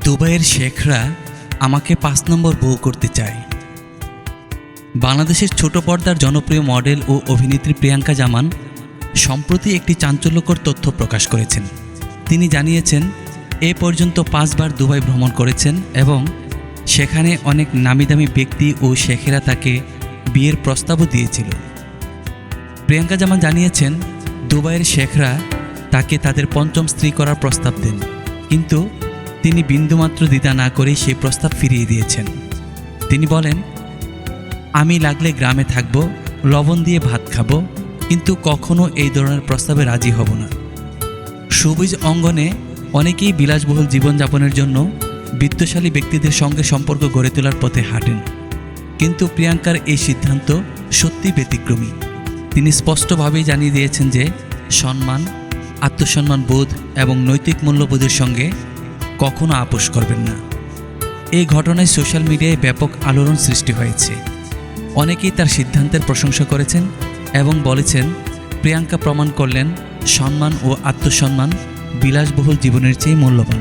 দুবাইয়ের শেখরা আমাকে ৫ নম্বর বউ করতে চায়। বাংলাদেশের ছোট পর্দার জনপ্রিয় মডেল ও অভিনেত্রী প্রিয়াঙ্কা জামান সম্প্রতি একটি চাঞ্চল্যকর তথ্য প্রকাশ করেছেন। তিনি জানিয়েছেন, এ পর্যন্ত ৫ বার দুবাই ভ্রমণ করেছেন এবং সেখানে অনেক নামিদামি ব্যক্তি ও শেখেরা তাকে বিয়ের প্রস্তাবও দিয়েছিল। প্রিয়াঙ্কা জামান জানিয়েছেন, দুবাইয়ের শেখরা তাকে তাদের ৫ম স্ত্রী করার প্রস্তাব দেন, কিন্তু তিনি বিন্দুমাত্র দ্বিধা না করেই সেই প্রস্তাব ফিরিয়ে দিয়েছেন। তিনি বলেন, আমি লাগলে গ্রামে থাকব, লবণ দিয়ে ভাত খাব, কিন্তু কখনো এই ধরনের প্রস্তাবে রাজি হব না। সবুজ অঙ্গনে অনেকেই বিলাসবহুল জীবনযাপনের জন্য বিত্তশালী ব্যক্তিদের সঙ্গে সম্পর্ক গড়ে তোলার পথে হাঁটেন, কিন্তু প্রিয়াঙ্কার এই সিদ্ধান্ত সত্যি ব্যতিক্রমী। তিনি স্পষ্টভাবেই জানিয়ে দিয়েছেন যে সম্মান, আত্মসম্মান বোধ এবং নৈতিক মূল্যবোধের সঙ্গে কখনো আপোষ করবেন না। এই ঘটনায় সোশ্যাল মিডিয়ায় ব্যাপক আলোড়ন সৃষ্টি হয়েছে। অনেকেই তার সিদ্ধান্তের প্রশংসা করেছেন এবং বলেছেন, প্রিয়াঙ্কা প্রমাণ করলেন সম্মান ও আত্মসম্মান বিলাসবহুল জীবনের চেয়ে মূল্যবান।